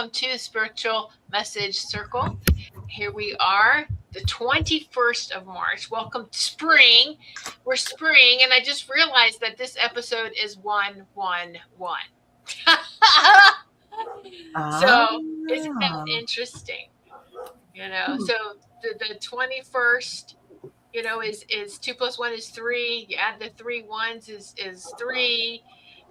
welcome to Spiritual Message Circle. Here we are, the 21st of March. Welcome to spring. We're spring, and I just realized that this episode is 111. So isn't that interesting? So the 21st, is 2 plus 1 is 3. You add the 3 ones is 3.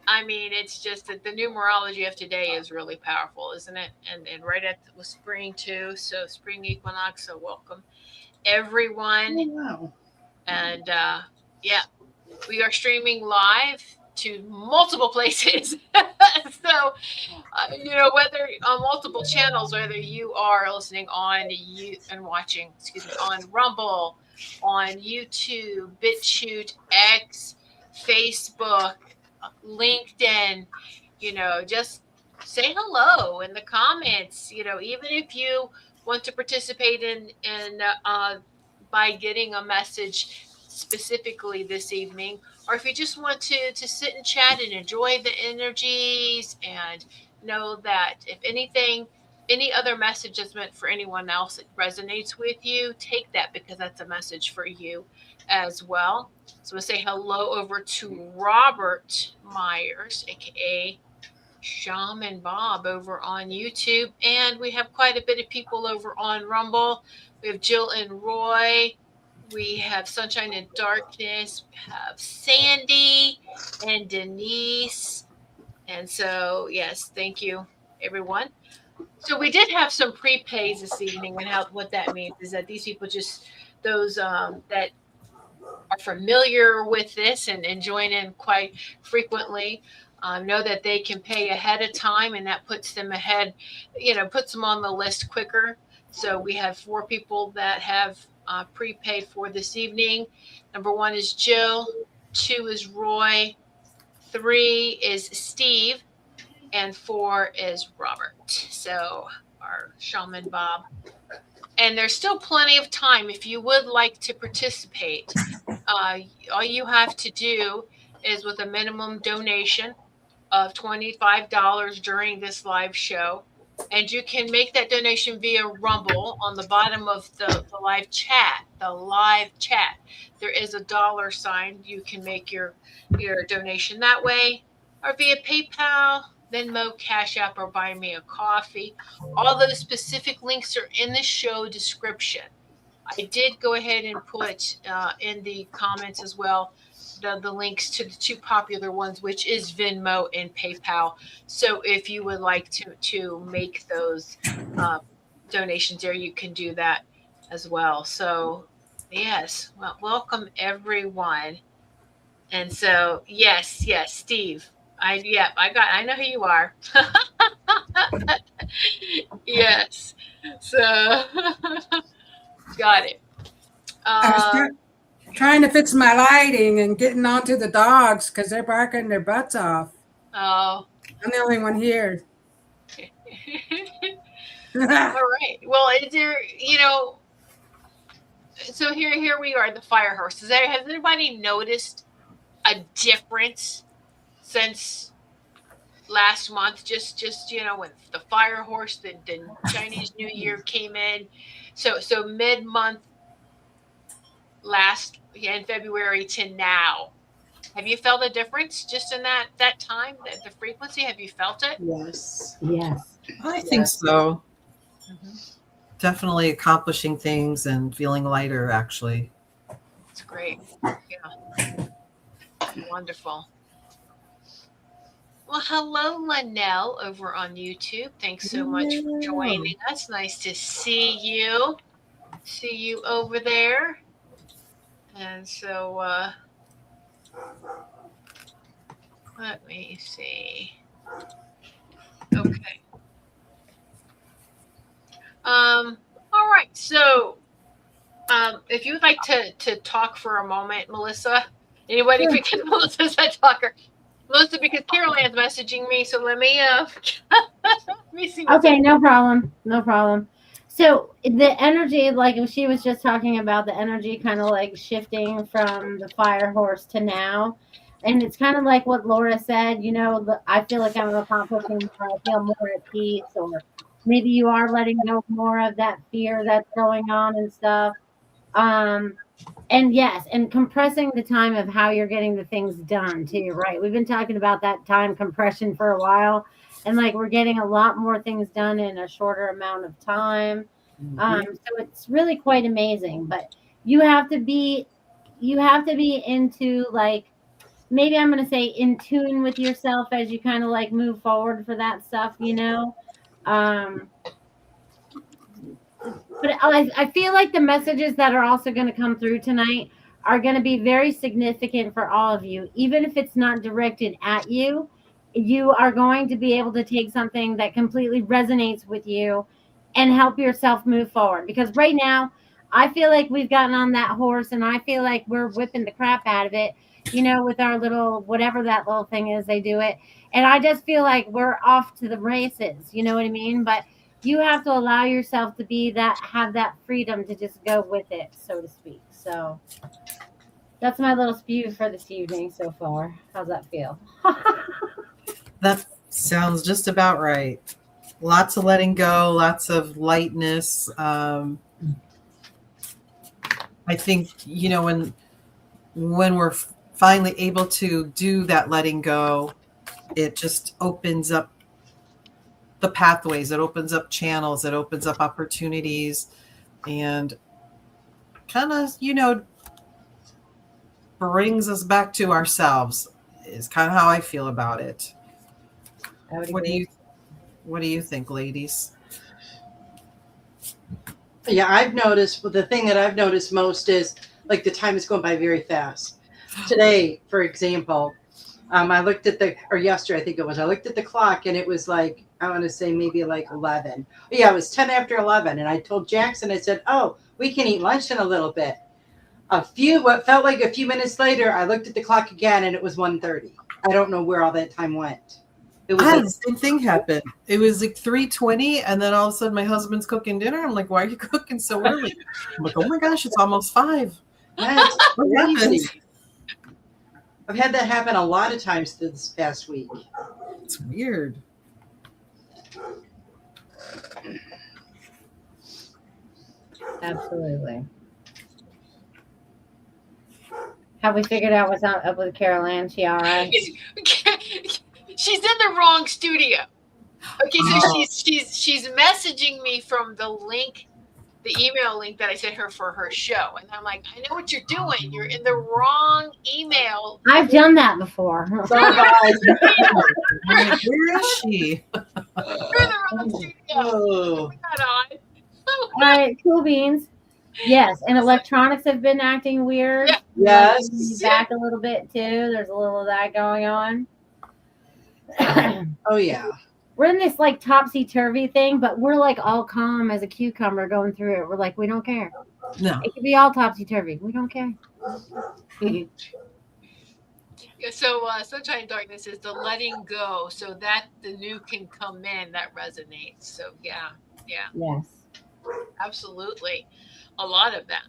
I mean, it's just that the numerology of today is really powerful, isn't it? And right at with spring too. So spring equinox. So welcome everyone. Oh, wow. And we are streaming live to multiple places. So, whether on multiple channels, whether you are listening on watching on Rumble, on YouTube, BitChute, X, Facebook, LinkedIn, just say hello in the comments. Even if you want to participate in by getting a message specifically this evening, or if you just want to sit and chat and enjoy the energies, and know that if anything, any other message is meant for anyone else that resonates with you, take that, because that's a message for you as well. So we'll say hello over to Robert Myers, aka Shaman Bob, over on YouTube, and we have quite a bit of people over on Rumble. We have Jill and Roy. We have Sunshine and Darkness. We have Sandy and Denise. And so, yes, thank you, everyone. So we did have some prepays this evening, and what that means is that these people those that are familiar with this and join in quite frequently, know that they can pay ahead of time, and that puts them ahead, puts them on the list quicker. So we have 4 people that have prepaid for this evening. Number 1 is Jill, 2 is Roy, 3 is Steve, and 4 is Robert. So our Shaman Bob. And there's still plenty of time if you would like to participate. All you have to do is, with a minimum donation of $25 during this live show, and you can make that donation via Rumble. On the bottom of the live chat, there is a $sign. You can make your donation that way, or via PayPal, Venmo, Cash App, or Buy Me a Coffee. All those specific links are in the show description. I did go ahead and put in the comments as well the links to the 2 popular ones, which is Venmo and PayPal. So if you would like to make those donations there, you can do that as well. So yes, well, welcome everyone. And so yes, Steve. I know who you are. Yes. So got it. I was trying to fix my lighting and getting onto the dogs because they're barking their butts off. Oh. I'm the only one here. All right. Well, is there, so here we are, the fire horse. Has anybody noticed a difference since last month? Just when the fire horse, the Chinese New Year came in. So mid-month in February to now. Have you felt a difference just in that time, the frequency? Have you felt it? Yes. I think so. Mm-hmm. Definitely accomplishing things and feeling lighter, actually. It's great. Yeah. Wonderful. Well, hello, Linnell, over on YouTube. Thanks so much for joining us. Nice to see you. See you over there. And so, let me see. Okay. All right. So, if you would like to talk for a moment, Melissa, anybody because Melissa's a talker. Melissa, because Carol Ann's messaging me, so let me see. Okay, no problem. So the energy, like she was just talking about, the energy kind of like shifting from the fire horse to now. And it's kind of like what Laura said, I feel like I'm accomplishing more, I feel more at peace, or maybe you are letting go more of that fear that's going on and stuff. Um, and yes, and compressing the time of how you're getting the things done too. You're right. We've been talking about that time compression for a while, and like we're getting a lot more things done in a shorter amount of time. So it's really quite amazing. But you have to be, into like, maybe I'm going to say in tune with yourself as you kind of like move forward for that stuff. Um, but I feel like the messages that are also going to come through tonight are going to be very significant for all of you. Even if it's not directed at you, you are going to be able to take something that completely resonates with you and help yourself move forward. Because right now, I feel like we've gotten on that horse and I feel like we're whipping the crap out of it, with our little, whatever that little thing is, they do it. And I just feel like we're off to the races. You know what I mean? But you have to allow yourself to have that freedom to just go with it, so to speak. So that's my little spew for this evening so far. How's that feel? That sounds just about right. Lots of letting go, lots of lightness. I think, when we're finally able to do that letting go, it just opens up the pathways, it opens up channels, it opens up opportunities, and kind of, brings us back to ourselves is kind of how I feel about it. I would What agree. what do you think, ladies? Yeah, I've noticed, the thing that I've noticed most is like the time is going by very fast. Today, for example, I looked at or yesterday, I think it was, I looked at the clock and it was like, I want to say maybe like 11. Yeah, it was 10 after 11. And I told Jackson, I said, oh, we can eat lunch in a little bit. What felt like a few minutes later, I looked at the clock again and it was 1:30. I don't know where all that time went. It was I had like, the same thing happen. It was like 3:20, and then all of a sudden my husband's cooking dinner. I'm like, why are you cooking so early? I'm like, oh my gosh, it's almost 5. that's What happened? crazy. I've had that happen a lot of times this past week. It's weird. Absolutely. Have we figured out what's up with Carol Ann? She all right? She's in the wrong studio. Okay, so she's messaging me from the link, the email link that I sent her for her show, and I'm like, I know what you're doing. You're in the wrong email. I've done that before. So guys, Where is she? You're in the wrong studio. oh, Put that on. All right, cool beans. Yes, and electronics have been acting weird. Yeah. yes. Back a little bit too. There's a little of that going on. Oh yeah. We're in this like topsy-turvy thing, but we're like all calm as a cucumber going through it. We're like, we don't care. No. It could be all topsy-turvy. We don't care. Yeah, so Sunshine and Darkness is the letting go so that the new can come in. That resonates. So yeah, Yes. absolutely. A lot of that.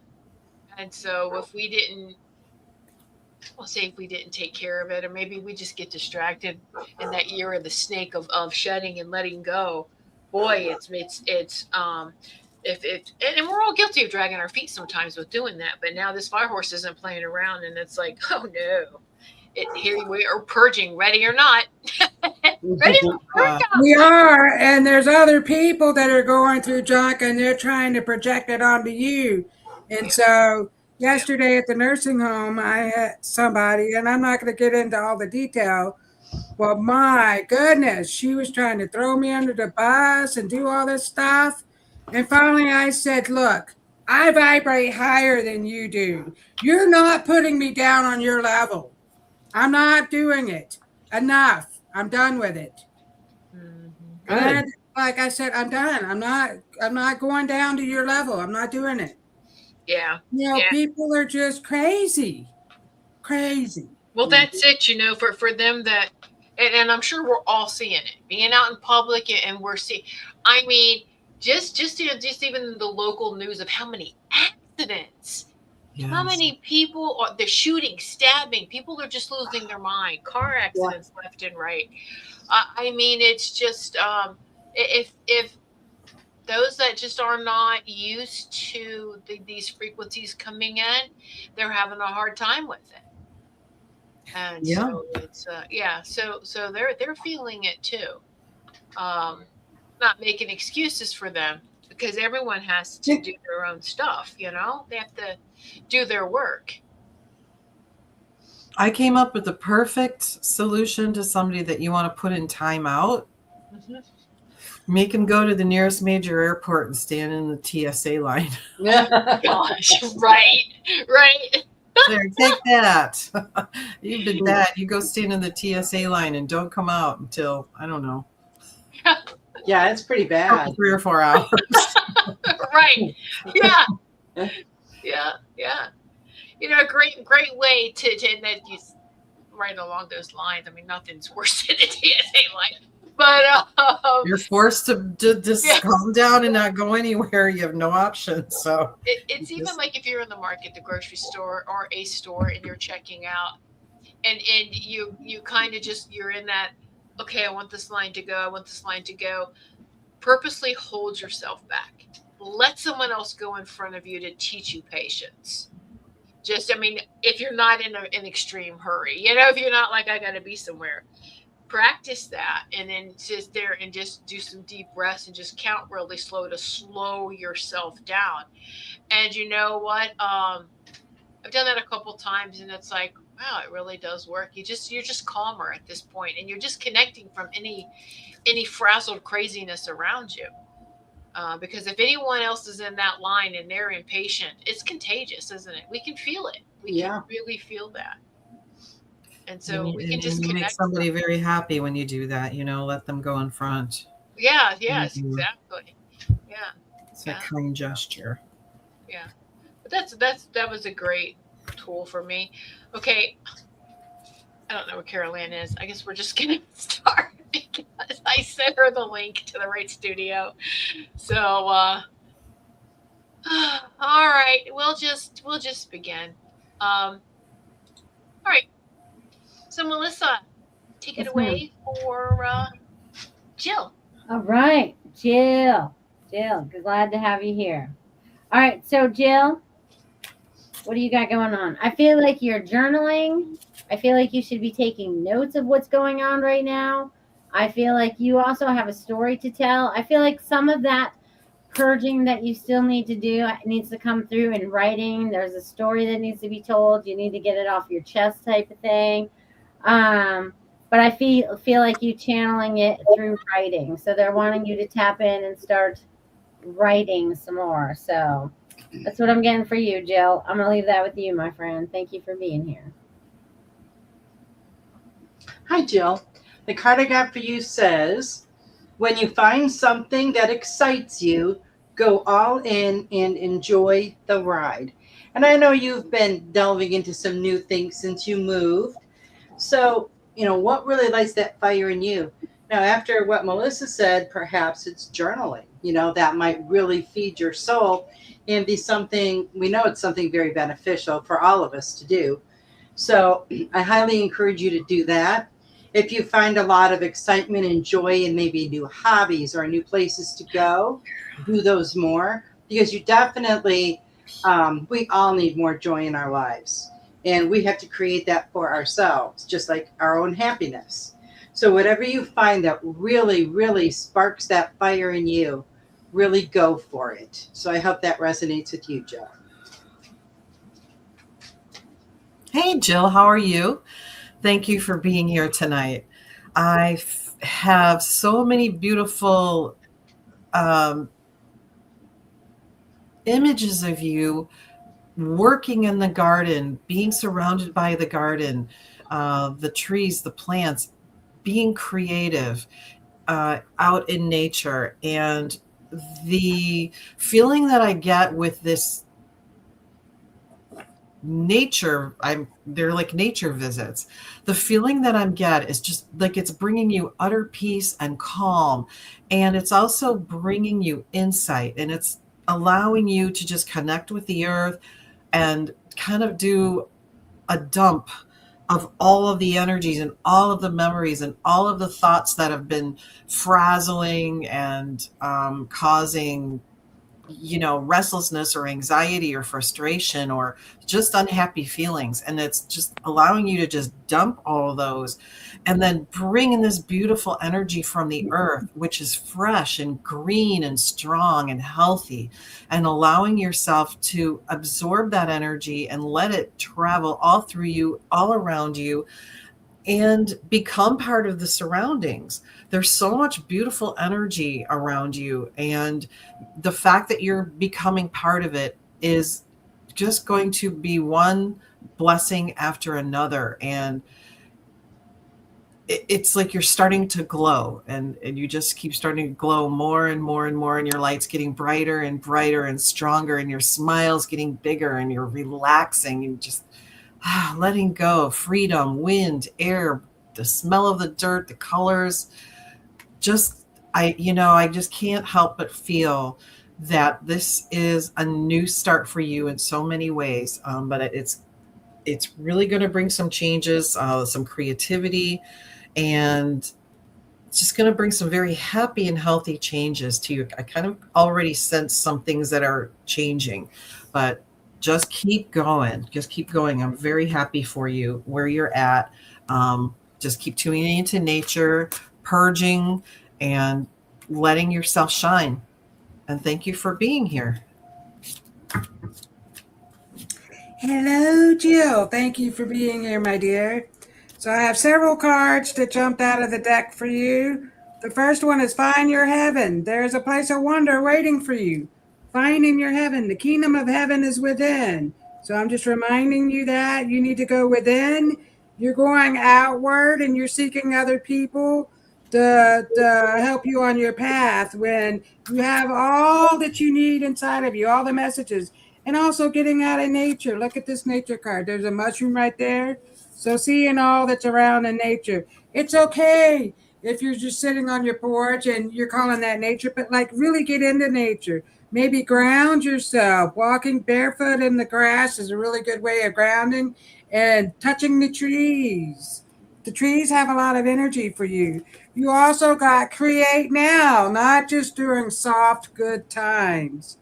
And so if we didn't, I'll say if we didn't take care of it, or maybe we just get distracted in that year of the snake of shedding and letting go, boy, it's if it, and we're all guilty of dragging our feet sometimes with doing that. But now this fire horse isn't playing around, and it's like, oh no, here we are purging, ready or not. Ready for purge. We are, and there's other people that are going through junk and they're trying to project it onto you. And so yesterday at the nursing home, I had somebody, and I'm not going to get into all the detail, but my goodness, she was trying to throw me under the bus and do all this stuff. And finally I said, look, I vibrate higher than you do. You're not putting me down on your level. I'm not doing it. Enough. I'm done with it. And like I said, I'm done. I'm not going down to your level. I'm not doing it. Yeah. People are just crazy. Crazy. Well, that's it, for them that, and I'm sure we're all seeing it, being out in public, and we're seeing, I mean, just even the local news of how many accidents How Yes. many people are they're shooting, stabbing? People are just losing their mind. Car accidents left and right. I mean, it's just if those that just are not used to these frequencies coming in, they're having a hard time with it. And Yeah. so it's so they're feeling it too. Not making excuses for them because everyone has to do their own stuff, they have to do their work. I came up with the perfect solution to somebody that you want to put in timeout. Mm-hmm. Make them go to the nearest major airport and stand in the TSA line. Gosh, right. There, take that. You've been bad. You go stand in the TSA line and don't come out until, I don't know, Yeah, it's pretty bad. 3 or 4 hours. Right. Yeah. A great way to and that you right along those lines. I mean, nothing's worse than a TSA line. But you're forced to just calm down and not go anywhere. You have no option. So it's even like if you're in the market, the grocery store or a store, and you're checking out, and you kind of just you're in that. Okay, I want this line to go. I want this line to go. Purposely hold yourself back. Let someone else go in front of you to teach you patience. If you're not in an extreme hurry, if you're not like I got to be somewhere. Practice that and then sit there and just do some deep breaths and just count really slow to slow yourself down. And you know what? I've done that a couple times and it's like, wow, it really does work. You're just calmer at this point and you're just connecting from any frazzled craziness around you. Because if anyone else is in that line and they're impatient, it's contagious, isn't it? We can feel it. We can really feel that. And so we can just make somebody very happy when you do that, let them go in front. Yeah, yes, exactly. Yeah. It's a kind gesture. Yeah. But that was a great tool for me. Okay. I don't know where Carol Ann is. I guess we're just gonna start because I sent her the link to the right studio. So all right, we'll just begin. All right. So Melissa, take it away for Jill. All right, Jill, glad to have you here. All right, so Jill, what do you got going on? I feel like you're journaling. I feel like you should be taking notes of what's going on right now. I feel like you also have a story to tell. I feel like some of that purging that you still need to do needs to come through in writing. There's a story that needs to be told. You need to get it off your chest type of thing. But I feel like you channeling it through writing. So they're wanting you to tap in and start writing some more. So that's what I'm getting for you, Jill. I'm going to leave that with you, my friend. Thank you for being here. Hi, Jill. The card I got for you says, when you find something that excites you, go all in and enjoy the ride. And I know you've been delving into some new things since you moved. So, what really lights that fire in you? Now, after what Melissa said, perhaps it's journaling, that might really feed your soul and be something, we know it's something very beneficial for all of us to do. So I highly encourage you to do that. If you find a lot of excitement and joy in maybe new hobbies or new places to go, do those more because you definitely, we all need more joy in our lives. And we have to create that for ourselves, just like our own happiness. So whatever you find that really, really sparks that fire in you, really go for it. So I hope that resonates with you, Jill. Hey, Jill, how are you? Thank you for being here tonight. I have so many beautiful images of you working in the garden, being surrounded by the garden, the trees, the plants, being creative out in nature. And the feeling that I get with this nature, they're like nature visits. The feeling that I'm get is just like it's bringing you utter peace and calm. And it's also bringing you insight, and it's allowing you to just connect with the earth and kind of do a dump of all of the energies and all of the memories and all of the thoughts that have been frazzling and causing, restlessness or anxiety or frustration or just unhappy feelings. And it's just allowing you to just dump all of those and then bring in this beautiful energy from the earth, which is fresh and green and strong and healthy, and allowing yourself to absorb that energy and let it travel all through you, all around you, and become part of the surroundings. There's so much beautiful energy around you, and the fact that you're becoming part of it is just going to be one blessing after another. And it's like you're starting to glow, and you just keep starting to glow more and more and more, and your light's getting brighter and brighter and stronger, and your smile's getting bigger, and you're relaxing and just letting go. Freedom, wind, air, the smell of the dirt, the colors. I just can't help but feel that this is a new start for you in so many ways. But it's really going to bring some changes, some creativity, and it's just going to bring some very happy and healthy changes to you. I kind of already sense some things that are changing, but just keep going. Just keep going. I'm very happy for you where you're at. Just keep tuning into nature, purging, and letting yourself shine. And thank you for being here. Hello, Jill. Thank you for being here, my dear. So I have several cards that jumped out of the deck for you. The first one is Find Your Heaven. There's a place of wonder waiting for you. Finding your heaven. The kingdom of heaven is within. So I'm just reminding you that you need to go within. You're going outward and you're seeking other people to help you on your path when you have all that you need inside of you, all the messages. And also getting out of nature. Look at this nature card. There's a mushroom right there. So seeing all that's around in nature. It's okay if you're just sitting on your porch and you're calling that nature, but like really get into nature. Maybe ground yourself. Walking barefoot in the grass is a really good way of grounding, and touching the trees. The trees have a lot of energy for you. You also got create now, not just during soft, good times.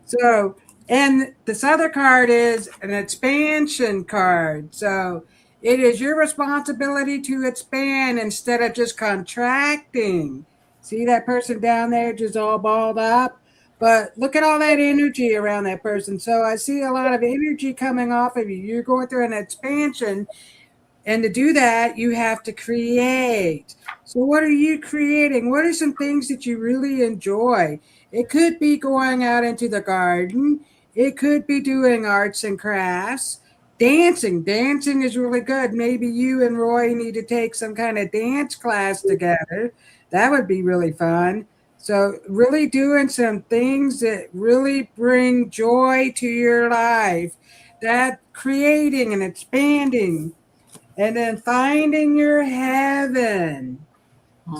So, and this other card is an expansion card. So it is your responsibility to expand instead of just contracting. See that person down there just all balled up? But look at all that energy around that person. So I see a lot of energy coming off of you. You're going through an expansion, and to do that, you have to create. So, what are you creating? What are some things that you really enjoy? It could be going out into the garden, it could be doing arts and crafts. Dancing. Dancing is really good. Maybe you and Roy need to take some kind of dance class together. That would be really fun. So, really doing some things that really bring joy to your life, that creating and expanding, and then finding your heaven.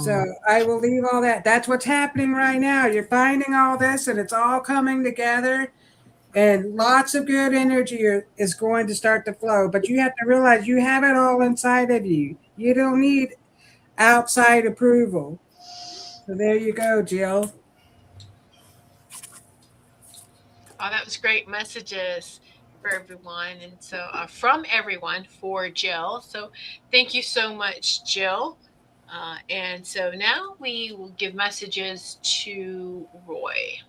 So I will leave all that. That's what's happening right now. You're finding all this and it's all coming together, and lots of good energy is going to start to flow. But you have to realize you have it all inside of you. You don't need outside approval. So there you go, Jill. Oh, that was great messages for everyone. And so, from everyone for Jill. So, thank you so much, Jill. And so now we will give messages to Roy.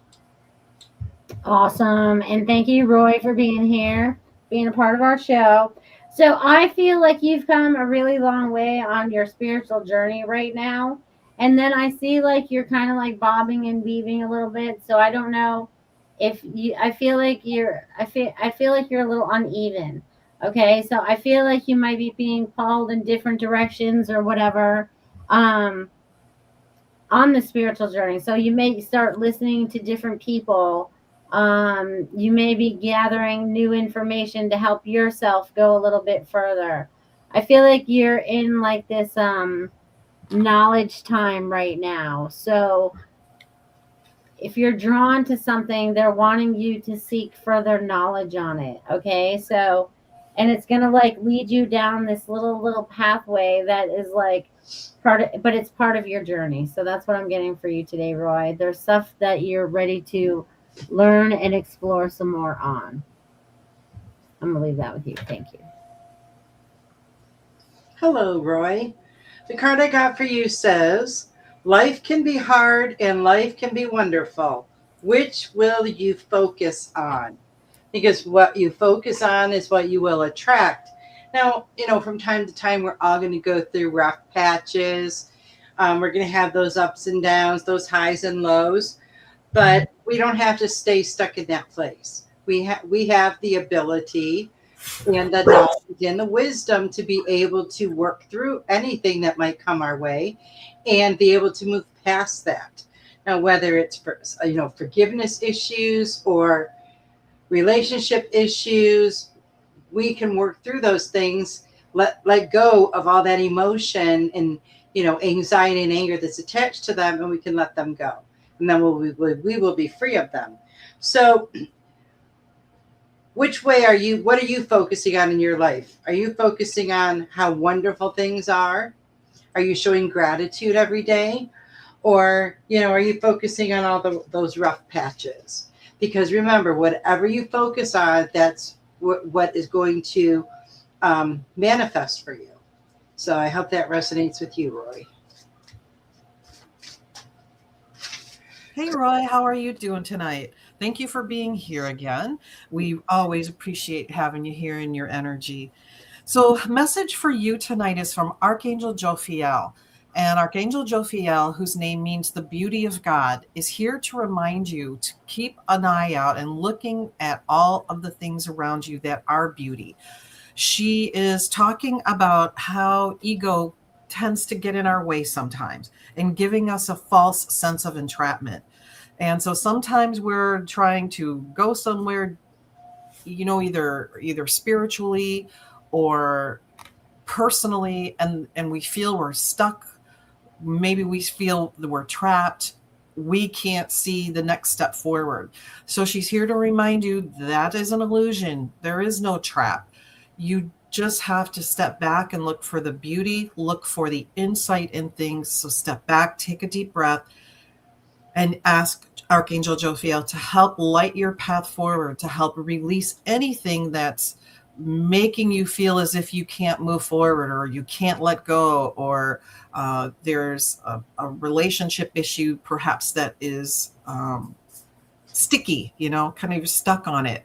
Awesome. And thank you, Roy, for being here, being a part of our show. So I feel like you've come a really long way on your spiritual journey right now. And then I see like you're kind of like bobbing and weaving a little bit. So I don't know if you I feel like I feel like you're a little uneven. Okay? So I feel like you might be being pulled in different directions or whatever. Um on the spiritual journey. So you may start listening to different people. You may be gathering new information to help yourself go a little bit further. I feel like you're in like this knowledge time right now. So if you're drawn to something, they're wanting you to seek further knowledge on it. Okay. So, and it's going to like lead you down this little pathway that is like but it's part of your journey. So that's what I'm getting for you today, Roy. There's stuff that you're ready to learn and explore some more on. I'm going to leave that with you. Thank you. Hello, Roy. The card I got for you says, life can be hard and life can be wonderful. Which will you focus on? Because what you focus on is what you will attract. Now, from time to time, we're all going to go through rough patches. We're going to have those ups and downs, those highs and lows, but we don't have to stay stuck in that place. We have the ability and the knowledge and the wisdom to be able to work through anything that might come our way and be able to move past that. Now, whether it's for, forgiveness issues or relationship issues, we can work through those things, let go of all that emotion and, anxiety and anger that's attached to them, and we can let them go. And then we will be free of them. So what are you focusing on in your life? Are you focusing on how wonderful things are? Are you showing gratitude every day? Or, are you focusing on all those rough patches? Because remember, whatever you focus on, that's what is going to manifest for you. So I hope that resonates with you, Roy. Hey, Roy, how are you doing tonight? Thank you for being here again. We always appreciate having you here in your energy. So, message for you tonight is from Archangel Jophiel. And Archangel Jophiel, whose name means the beauty of God, is here to remind you to keep an eye out and looking at all of the things around you that are beauty. She is talking about how ego tends to get in our way sometimes and giving us a false sense of entrapment. And so sometimes we're trying to go somewhere, either spiritually or personally, and we feel we're stuck. Maybe we feel that we're trapped. We can't see the next step forward. So she's here to remind you that is an illusion. There is no trap. You just have to step back and look for the beauty, look for the insight in things. So step back, take a deep breath, and ask Archangel Jophiel to help light your path forward, to help release anything that's making you feel as if you can't move forward or you can't let go, or there's a relationship issue perhaps that is sticky, kind of stuck on it.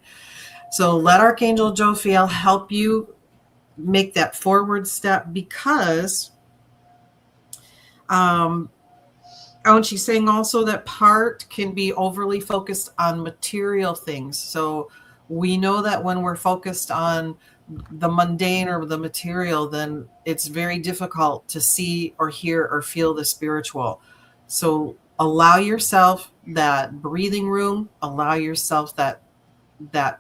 So let Archangel Jophiel help you make that forward step, because and she's saying also that part can be overly focused on material things. So we know that when we're focused on the mundane or the material, then it's very difficult to see or hear or feel the spiritual. So allow yourself that breathing room, allow yourself that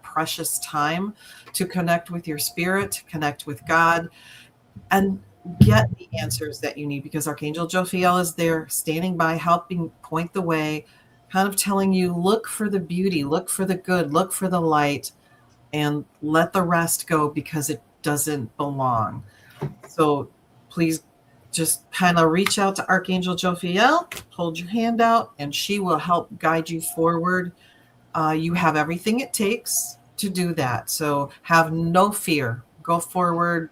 precious time to connect with your spirit, to connect with God, and get the answers that you need, because Archangel Jophiel is there standing by, helping point the way, kind of telling you, look for the beauty, look for the good, look for the light, and let the rest go because it doesn't belong. So please just kind of reach out to Archangel Jophiel, hold your hand out, and she will help guide you forward. You have everything it takes to do that. So have no fear. Go forward.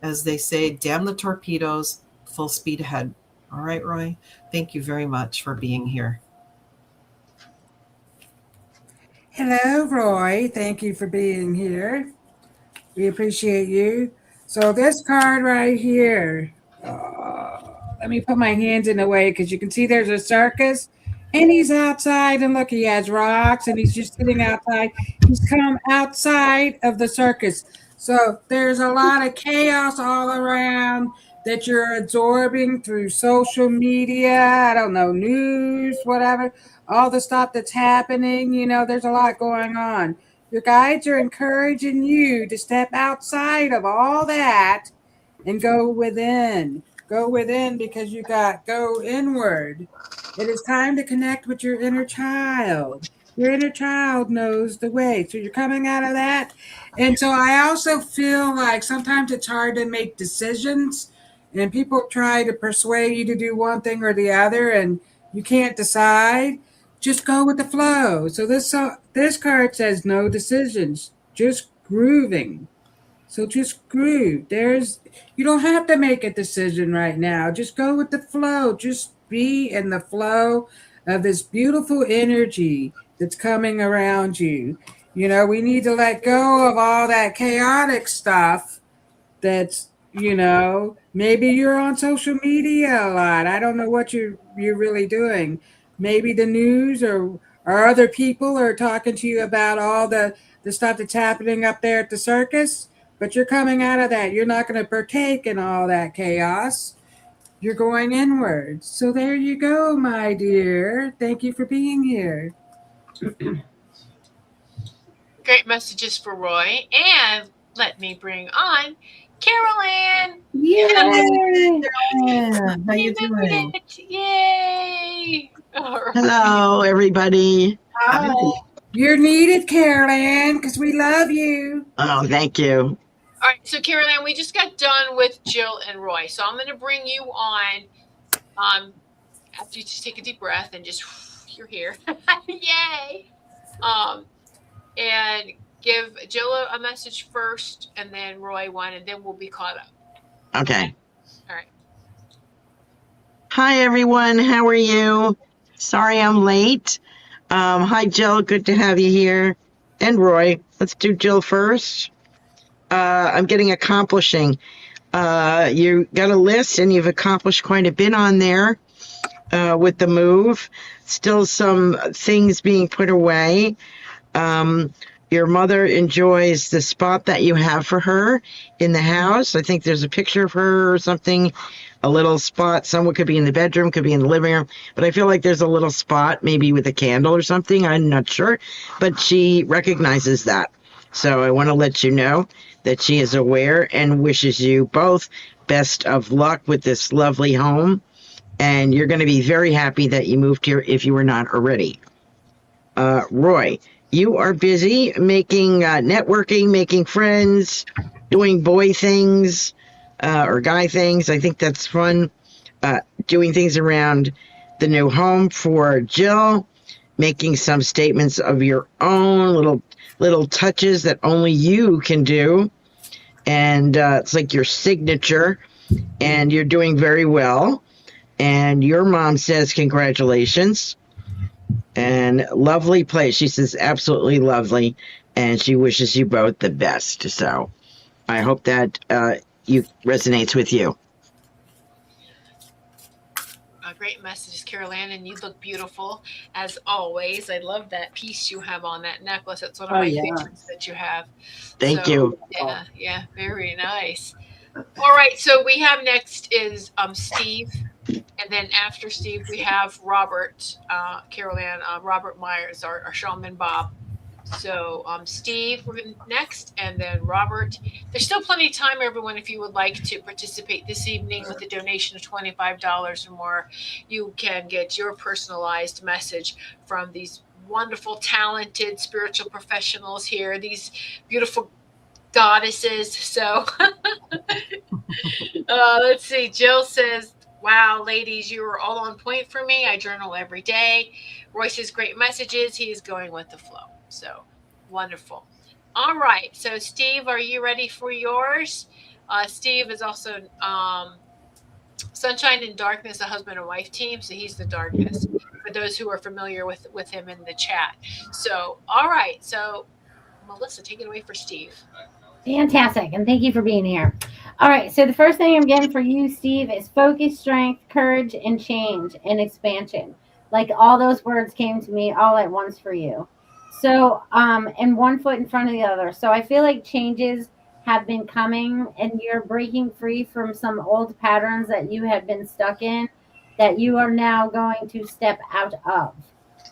As they say, damn the torpedoes, full speed ahead. All right, Roy, thank you very much for being here. Hello, Roy. Thank you for being here. We appreciate you. So this card right here, let me put my hands in the way because you can see there's a circus, and he's outside, and look, he has rocks, and he's just sitting outside. He's come outside of the circus. So there's a lot of chaos all around that you're absorbing through social media, I don't know, news, whatever, all the stuff that's happening, there's a lot going on. Your guides are encouraging you to step outside of all that and go within. Go within because you got go inward. It is time to connect with your inner child. Your inner child knows the way. So you're coming out of that. And so I also feel like sometimes it's hard to make decisions and people try to persuade you to do one thing or the other and you can't decide. Just go with the flow. So this card says no decisions, just grooving. So just groove. You don't have to make a decision right now. Just go with the flow. Just be in the flow of this beautiful energy that's coming around you. We need to let go of all that chaotic stuff that's, maybe you're on social media a lot. I don't know what you're really doing. Maybe the news or other people are talking to you about all the stuff that's happening up there at the circus, but you're coming out of that. You're not going to partake in all that chaos. You're going inward. So there you go, my dear. Thank you for being here. Great messages for Roy. And let me bring on Carol Ann. Yay! How you doing? Yay! All right. Hello, everybody. Hi. You're needed, Carol Ann, because we love you. Oh, thank you. All right, so Carol Ann, we just got done with Jill and Roy. So I'm going to bring you on after you just take a deep breath and just, you're here. Yay! And give Jill a message first and then Roy one, and then we'll be caught up. Okay. All right. Hi, everyone. How are you? Sorry I'm late. Hi, Jill. Good to have you here. And Roy. Let's do Jill first. I'm getting accomplishing. You got a list and you've accomplished quite a bit on there with the move. Still some things being put away. Your mother enjoys the spot that you have for her in the house. I think there's a picture of her or something, a little spot. Someone could be in the bedroom, could be in the living room, but I feel like there's a little spot, maybe with a candle or something. I'm not sure, but she recognizes that. So I want to let you know that she is aware and wishes you both best of luck with this lovely home. And you're going to be very happy that you moved here if you were not already. Roy, you are busy making networking, making friends, doing boy things or guy things. I think that's fun. Doing things around the new home for Jill, making some statements of your own, little touches that only you can do. And it's like your signature, and you're doing very well. And your mom says congratulations. And lovely place. She says absolutely lovely, and she wishes you both the best. So I hope that you resonates with you. Great messages, Carol Ann, and you look beautiful as always. I love that piece you have on that necklace. That's one of my favorites that you have. Thank you. Yeah, very nice. All right, so we have next is Steve. And then after Steve, we have Robert, Carol Ann, Robert Myers, our shaman Bob. So Steve, we're next, and then Robert. There's still plenty of time, everyone, if you would like to participate this evening with a donation of $25 or more. You can get your personalized message from these wonderful, talented spiritual professionals here, these beautiful goddesses. So let's see. Jill says, wow, ladies, you were all on point for me. I journal every day. Roy says, great messages. He is going with the flow. So wonderful. All right. So, Steve, are you ready for yours? Steve is also Sunshine and Darkness, a husband and wife team. So he's the darkness for those who are familiar with him in the chat. So, all right. So, Melissa, take it away for Steve. Fantastic. And thank you for being here. All right. So the first thing I'm getting for you, Steve, is focus, strength, courage, and change and expansion. Like all those words came to me all at once for you. So, and one foot in front of the other. So I feel like changes have been coming and you're breaking free from some old patterns that you had been stuck in that you are now going to step out of.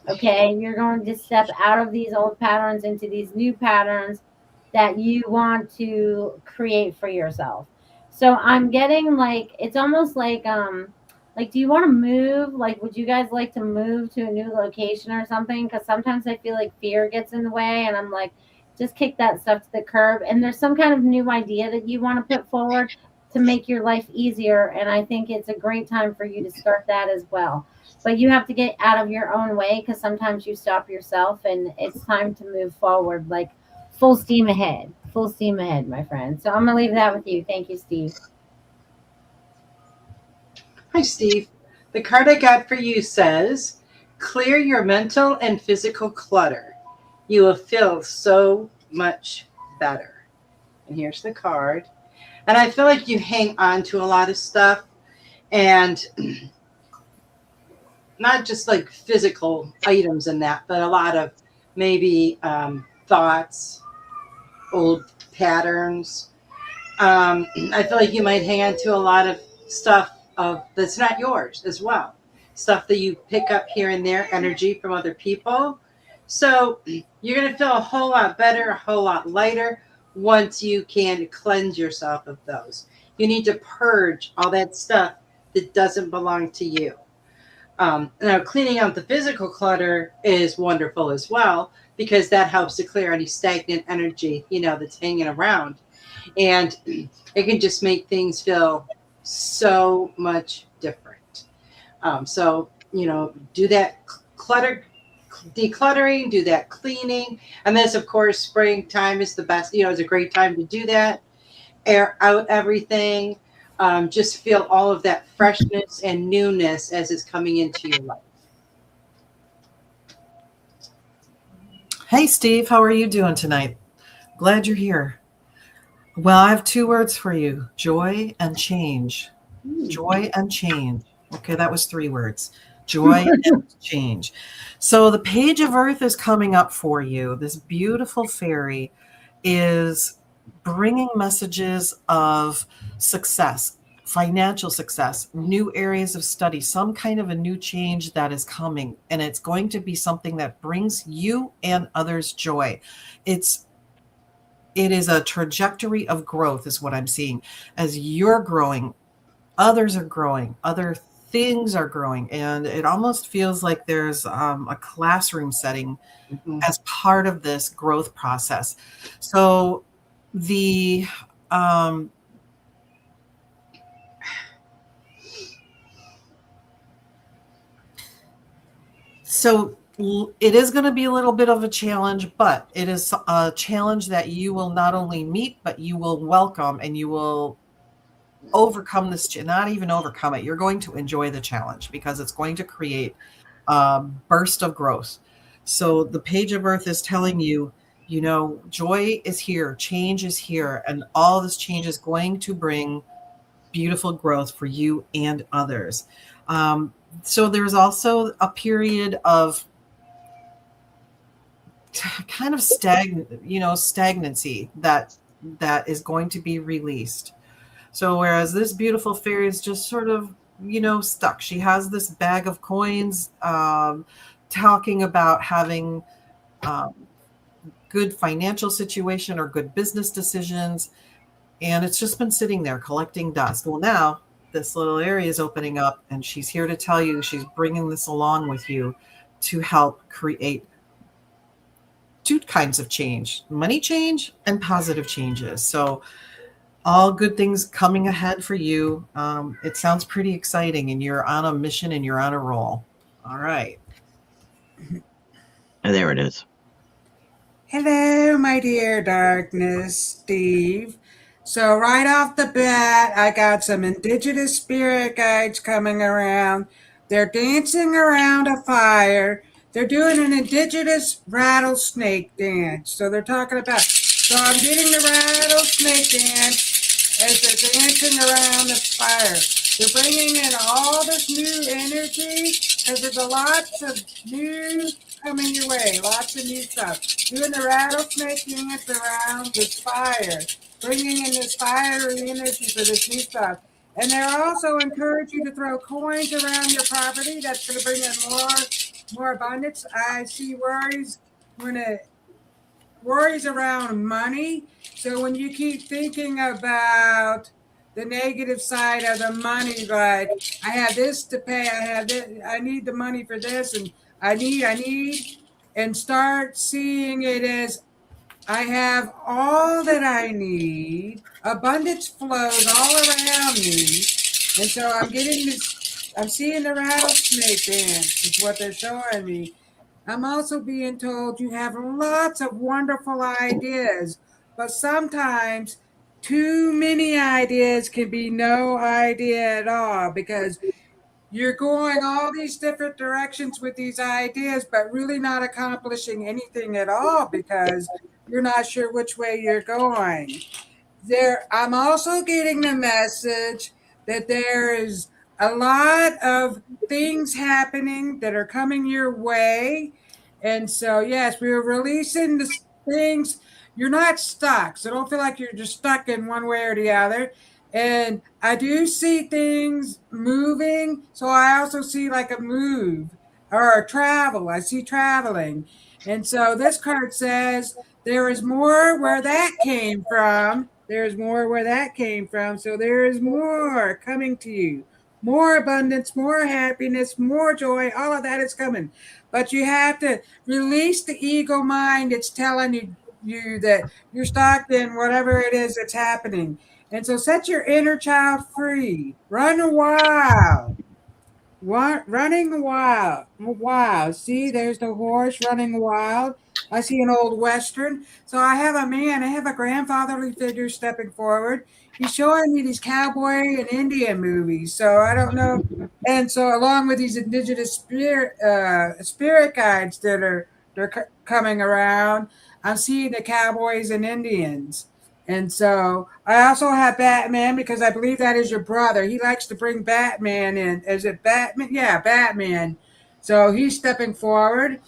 Okay. You're going to step out of these old patterns into these new patterns that you want to create for yourself. So I'm getting like it's almost like do you want to move? Like would you guys like to move to a new location or something? Cuz sometimes I feel like fear gets in the way and I'm like just kick that stuff to the curb and there's some kind of new idea that you want to put forward to make your life easier and I think it's a great time for you to start that as well. But you have to get out of your own way cuz sometimes you stop yourself and it's time to move forward like full steam ahead. Full steam ahead, my friend. So I'm going to leave that with you. Thank you, Steve. Hi, Steve. The card I got for you says, clear your mental and physical clutter. You will feel so much better. And here's the card. And I feel like you hang on to a lot of stuff and not just like physical items and that, but a lot of maybe thoughts, old patterns. I feel like you might hang on to a lot of stuff that's not yours as well. Stuff that you pick up here and there, energy from other people. So you're going to feel a whole lot better, a whole lot lighter once you can cleanse yourself of those. You need to purge all that stuff that doesn't belong to you. Now, cleaning out the physical clutter is wonderful as well because that helps to clear any stagnant energy, that's hanging around. And it can just make things feel so much different. So, do that decluttering, do that cleaning. And this, of course, springtime is the best, it's a great time to do that. Air out everything. Just feel all of that freshness and newness as it's coming into your life. Hey, Steve, how are you doing tonight? Glad you're here. Well, I have 2 words for you, joy and change. Joy and change. Okay, that was 3 words. Joy and change. So the Page of Earth is coming up for you. This beautiful fairy is bringing messages of success, financial success, new areas of study, some kind of a new change that is coming. And it's going to be something that brings you and others joy. It is a trajectory of growth is what I'm seeing. As you're growing, others are growing, other things are growing. And it almost feels like there's a classroom setting as part of this growth process. So it is going to be a little bit of a challenge, but it is a challenge that you will not only meet, but you will welcome and you will overcome this, not even overcome it. You're going to enjoy the challenge because it's going to create a burst of growth. So the Page of Earth is telling you, joy is here, change is here, and all this change is going to bring beautiful growth for you and others. So there's also a period of kind of stagnancy that is going to be released. So whereas this beautiful fairy is just sort of, stuck. She has this bag of coins, talking about having good financial situation or good business decisions. And it's just been sitting there collecting dust. Well, now this little area is opening up and she's here to tell you she's bringing this along with you to help create 2 kinds of change, money change and positive changes. So all good things coming ahead for you. It sounds pretty exciting and you're on a mission and you're on a roll. All right. Oh, there it is. Hello, my dear darkness, Steve. So right off the bat, I got some indigenous spirit guides coming around. They're dancing around a fire. They're doing an indigenous rattlesnake dance. So they're talking about, so I'm getting the rattlesnake dance as they're dancing around the fire. They're bringing in all this new energy because there's a lots of new coming your way, lots of new stuff. Doing the rattlesnake dance around this fire, bringing in this fiery energy for this new stuff. And they're also encourage you to throw coins around your property. That's going to bring in more abundance. I see worries around money. So when you keep thinking about the negative side of the money. Like, I have this to pay. I have this. I need the money for this, and I need, and start seeing it as I have all that I need. Abundance flows all around me. And so I'm getting this, I'm seeing the rattlesnake dance, is what they're showing me. I'm also being told you have lots of wonderful ideas, but sometimes too many ideas can be no idea at all, because you're going all these different directions with these ideas, but really not accomplishing anything at all because you're not sure which way you're going. I'm also getting the message that there is a lot of things happening that are coming your way. And so, yes, we're releasing the things. You're not stuck. So don't feel like you're just stuck in one way or the other. And I do see things moving. So I also see like a move or a travel. I see traveling. And so this card says there is more where that came from. There's more where that came from. So there is more coming to you. More abundance, more happiness, more joy. All of that is coming. But you have to release the ego mind. It's telling you that you're stuck in whatever it is that's happening. And so set your inner child free. Run wild. Running wild. Wow. See, there's the horse running wild. I see an old Western. So I have a grandfatherly figure stepping forward. He's showing me these cowboy and Indian movies. So I don't know. And so along with these indigenous spirit guides that they're coming around, I'm seeing the cowboys and Indians. And so I also have Batman because I believe that is your brother. He likes to bring Batman in. Is it Batman? Yeah, Batman. So he's stepping forward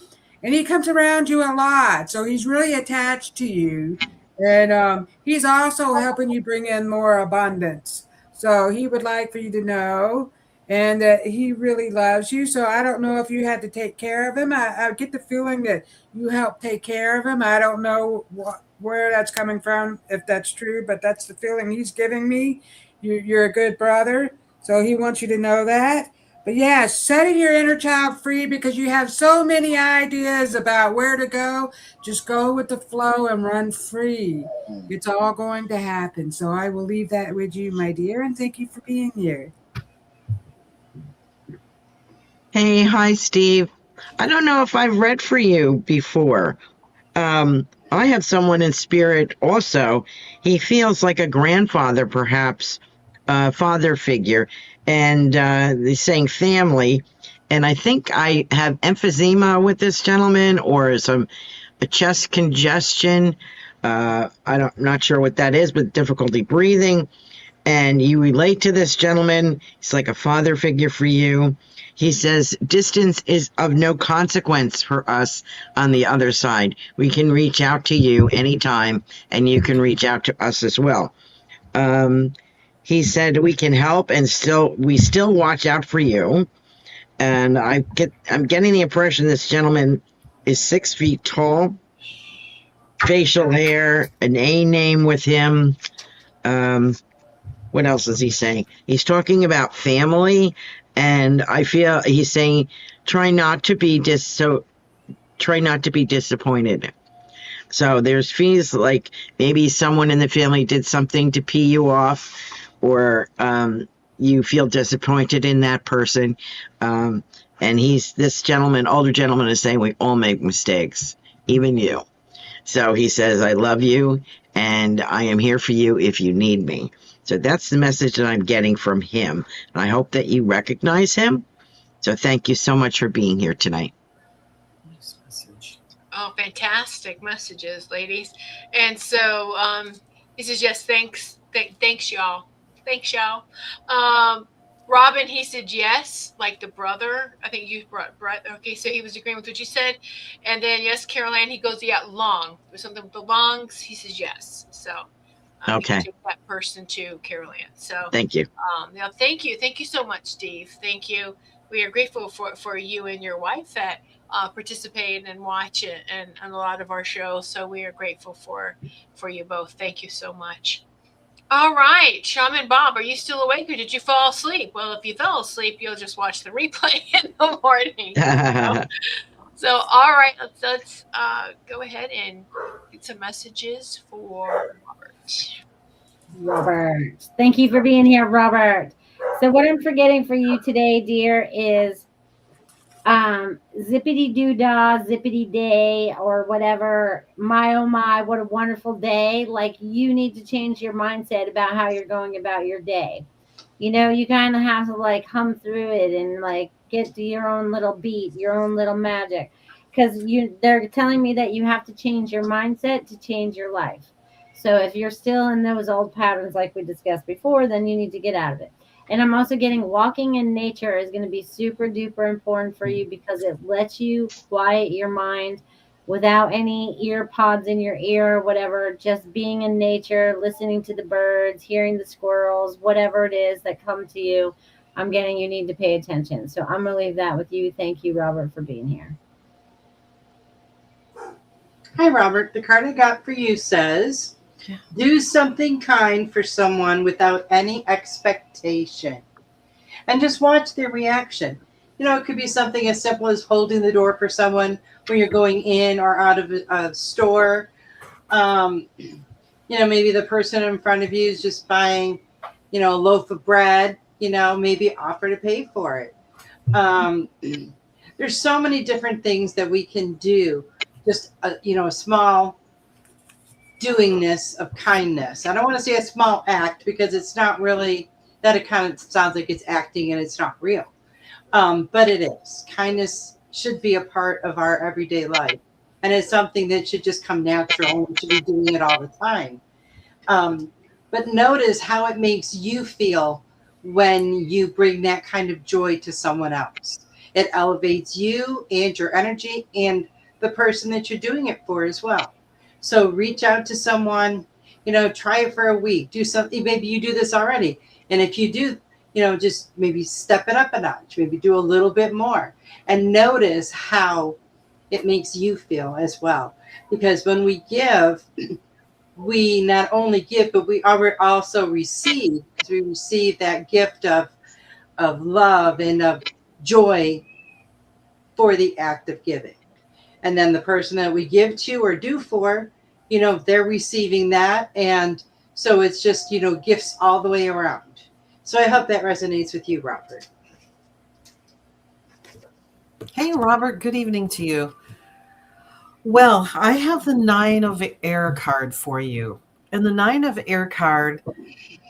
and he comes around you a lot. So he's really attached to you. And he's also helping you bring in more abundance. So he would like for you to know and that he really loves you. So I don't know if you had to take care of him. I get the feeling that you help take care of him. I don't know where that's coming from, if that's true, but that's the feeling he's giving me. You're a good brother, so he wants you to know that. But yeah, setting your inner child free because you have so many ideas about where to go. Just go with the flow and run free. It's all going to happen. So I will leave that with you, my dear, and thank you for being here. Hey, hi, Steve. I don't know if I've read for you before. I have someone in spirit also. He feels like a grandfather, perhaps, father figure, and they're saying family. And I think I have emphysema with this gentleman or a chest congestion. I'm not sure what that is, but difficulty breathing. And you relate to this gentleman. He's like a father figure for you. He says distance is of no consequence for us on the other side. We can reach out to you anytime, and you can reach out to us as well. He said we can help, and we still watch out for you. And I'm getting the impression this gentleman is 6 feet tall, facial hair, an A name with him. What else is he saying? He's talking about family, and I feel he's saying try not to be disappointed. So there's feels like maybe someone in the family did something to pee you off, or you feel disappointed in that person. And this older gentleman is saying we all make mistakes, even you. So he says, I love you and I am here for you if you need me. So that's the message that I'm getting from him. And I hope that you recognize him. So thank you so much for being here tonight. Nice message. Oh, fantastic messages, ladies. And so he says, yes, thanks, y'all. Thanks, y'all. Robin, he said yes, like the brother. I think you brought. Okay, so he was agreeing with what you said. And then, yes, Caroline, he goes, yeah, long. There's something with the lungs. He says yes. So Okay. you can take that person to Caroline. So Thank you. yeah, thank you. Thank you so much, Steve. Thank you. We are grateful for you and your wife that participate and watch it and a lot of our shows. So we are grateful for you both. Thank you so much. All right, Shaman Bob, are you still awake or did you fall asleep? Well, if you fell asleep, you'll just watch the replay in the morning. So, all right, let's go ahead and get some messages for Robert. Robert. Thank you for being here, Robert. So what I'm forgetting for you today, dear, is zippity doo dah, zippity day, or whatever. My oh my, what a wonderful day. Like, you need to change your mindset about how you're going about your day. You know, you kind of have to like hum through it and like get to your own little beat, your own little magic. Because they're telling me that you have to change your mindset to change your life. So if you're still in those old patterns like we discussed before, then you need to get out of it. And I'm also getting walking in nature is going to be super duper important for you because it lets you quiet your mind without any ear pods in your ear or whatever, just being in nature, listening to the birds, hearing the squirrels, whatever it is that come to you. I'm getting you need to pay attention. So I'm going to leave that with you. Thank you, Robert, for being here. Hi, Robert. The card I got for you says, do something kind for someone without any expectation and just watch their reaction. You know, it could be something as simple as holding the door for someone when you're going in or out of a store. You know, maybe the person in front of you is just buying, you know, a loaf of bread, you know, maybe offer to pay for it. There's so many different things that we can do. Just, you know, a small doingness of kindness. I don't want to say a small act because it's not really, that it kind of sounds like it's acting and it's not real. But it is. Kindness should be a part of our everyday life. And it's something that should just come natural and we should be doing it all the time. But notice how it makes you feel when you bring that kind of joy to someone else. It elevates you and your energy and the person that you're doing it for as well. So reach out to someone, you know, try it for a week, do something. Maybe you do this already. And if you do, you know, just maybe step it up a notch, maybe do a little bit more and notice how it makes you feel as well. Because when we give, we not only give, but we also receive. We receive that gift of love and of joy for the act of giving. And then the person that we give to or do for, you know, they're receiving that. And so it's just, you know, gifts all the way around. So I hope that resonates with you, Robert. Hey, Robert, good evening to you. Well, I have the 9 of Air card for you. And the 9 of Air card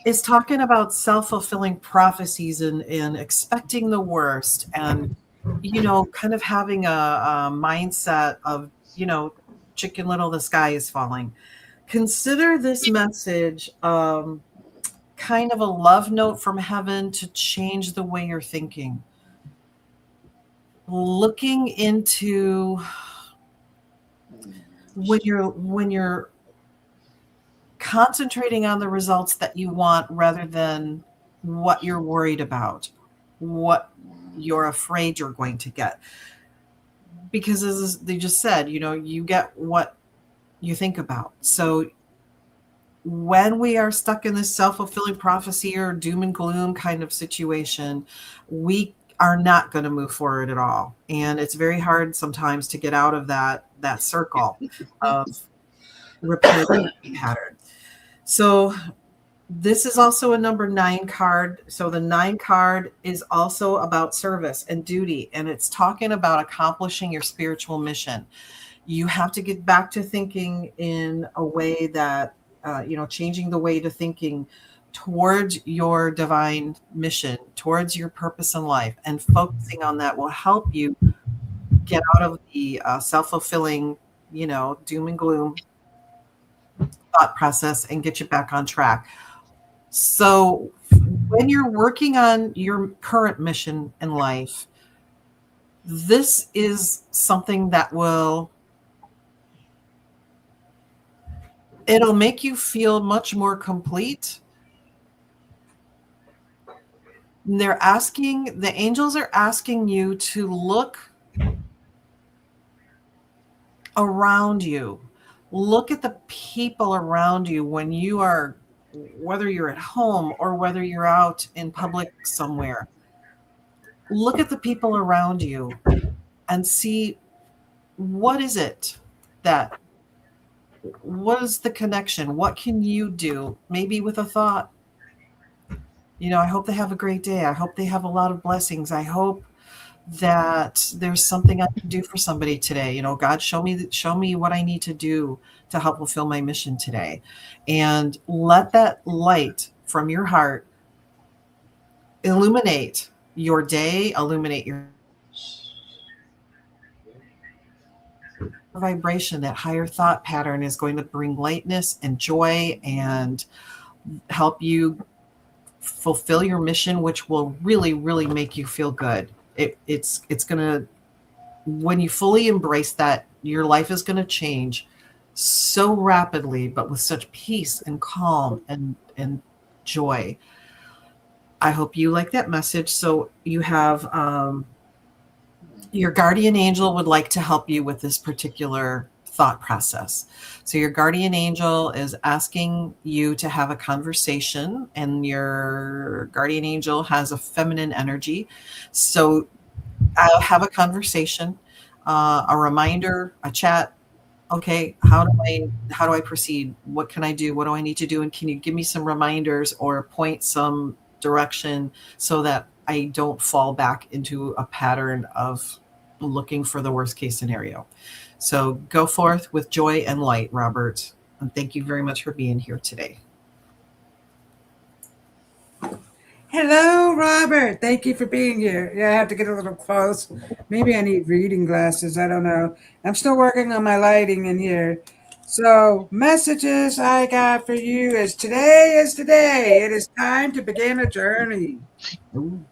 is talking about self-fulfilling prophecies and expecting the worst and, you know, kind of having a mindset of, you know, chicken little, the sky is falling. Consider this message kind of a love note from heaven to change the way you're thinking. Looking into when you're concentrating on the results that you want rather than what you're worried about, what you're afraid you're going to get. Because as they just said, you know, you get what you think about. So when we are stuck in this self-fulfilling prophecy or doom and gloom kind of situation, we are not going to move forward at all. And it's very hard sometimes to get out of that circle of repeated pattern. So this is also a number 9 card. So the 9 card is also about service and duty, and it's talking about accomplishing your spiritual mission. You have to get back to thinking in a way that, you know, changing the way to thinking towards your divine mission, towards your purpose in life, and focusing on that will help you get out of the self-fulfilling, you know, doom and gloom thought process and get you back on track. So when you're working on your current mission in life, this is something that it'll make you feel much more complete. And the angels are asking you to look around you. Look at the people around you when you are whether you're at home or whether you're out in public somewhere, look at the people around you and see what is it that, what is the connection? What can you do? Maybe with a thought, I hope they have a great day. I hope they have a lot of blessings. I hope that there's something I can do for somebody today. God, show me what I need to do to help fulfill my mission today. And let that light from your heart illuminate your day, illuminate your vibration. That higher thought pattern is going to bring lightness and joy and help you fulfill your mission, which will really, really make you feel good. It's going to, when you fully embrace that, your life is going to change so rapidly, but with such peace and calm and joy. I hope you like that message. So you have your guardian angel would like to help you with this particular thought process. So your guardian angel is asking you to have a conversation, and your guardian angel has a feminine energy. So I'll have a conversation, a reminder, a chat. Okay, how do I proceed? What can I do? What do I need to do? And can you give me some reminders or point some direction so that I don't fall back into a pattern of looking for the worst case scenario? So go forth with joy and light, Robert. And thank you very much for being here today. Hello, Robert. Thank you for being here. Yeah, I have to get a little close. Maybe I need reading glasses. I don't know. I'm still working on my lighting in here. So, messages I got for you is today is today. It is time to begin a journey. Ooh.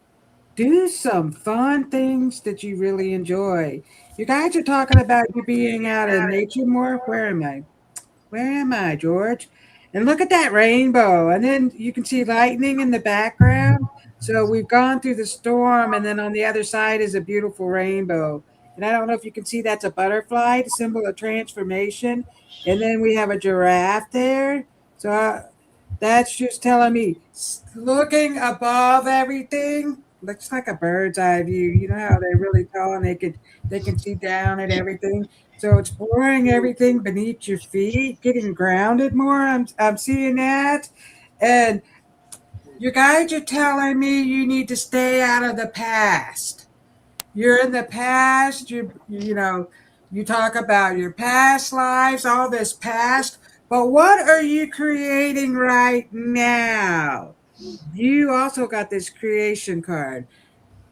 Do some fun things that you really enjoy. You guys are talking about you being out in nature more. Where am I? Where am I, George? And look at that rainbow. And then you can see lightning in the background. So we've gone through the storm, and then on the other side is a beautiful rainbow. And I don't know if you can see that's a butterfly, the symbol of transformation. And then we have a giraffe there. So that's just telling me looking above everything looks like a bird's eye view. You know how they're really tall and they can see down at everything. So it's pouring everything beneath your feet, getting grounded more. I'm seeing that. And you guys are telling me you need to stay out of the past. You're in the past, you talk about your past lives, all this past, but what are you creating right now? You also got this creation card.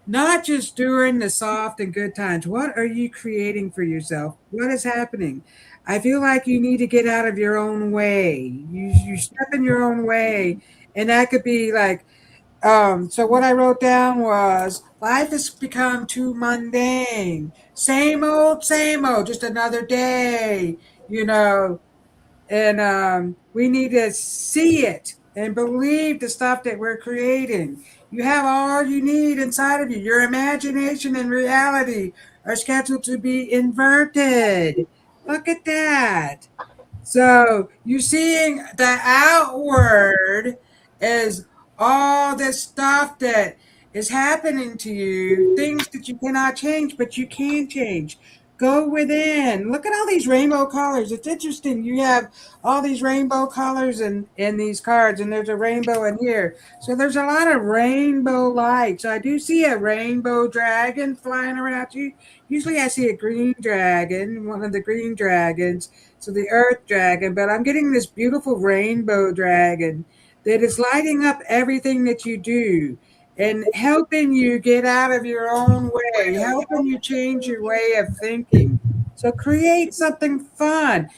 Not just during the soft and good times. What are you creating for yourself? What is happening? I feel like you need to get out of your own way. You step in your own way, and that could be like so what I wrote down was life has become too mundane. Same old, just another day, you know. And we need to see it and believe the stuff that we're creating. You have all you need inside of you. Your imagination and reality are scheduled to be inverted. Look at that. So you're seeing the outward is all this stuff that is happening to you, things that you cannot change, but you can change. Go within. Look at all these rainbow colors. It's interesting. You have all these rainbow colors in these cards, and there's a rainbow in here. So there's a lot of rainbow lights. I do see a rainbow dragon flying around you. Usually I see a green dragon, one of the green dragons. So the earth dragon, but I'm getting this beautiful rainbow dragon that is lighting up everything that you do and helping you get out of your own way, helping you change your way of thinking. So create something fun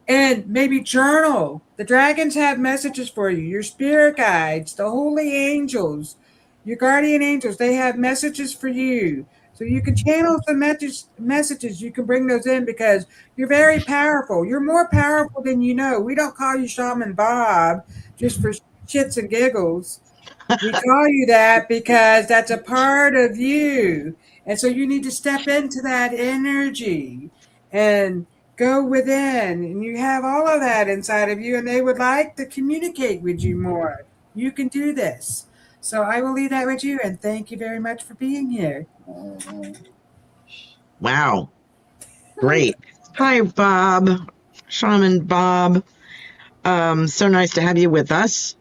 and maybe journal. The dragons have messages for you, your spirit guides, the holy angels, your guardian angels, they have messages for you. So you can channel some messages. You can bring those in because you're very powerful. You're more powerful than you know. We don't call you Shaman Bob just for shits and giggles. We call you that because that's a part of you. And so you need to step into that energy and go within, and you have all of that inside of you, and they would like to communicate with you more. You can do this. So I will leave that with you, and thank you very much for being here. Wow. Great. Hi, Bob. Shaman Bob. So nice to have you with us.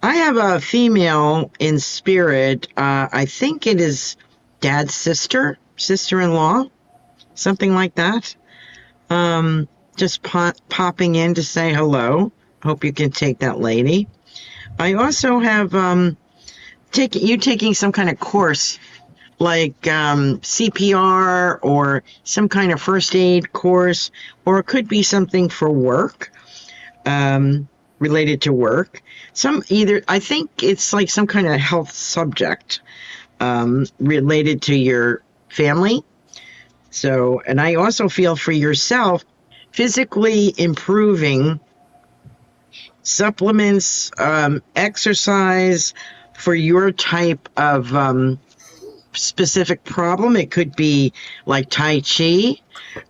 I have a female in spirit. I think it is dad's sister-in-law, something like that. Just popping in to say hello. Hope you can take that lady. I also have taking some kind of course like CPR or some kind of first aid course, or it could be something for work, related to work. I think it's like some kind of health subject related to your family. So, and I also feel for yourself, physically improving, supplements, exercise for your type of specific problem. It could be like Tai Chi.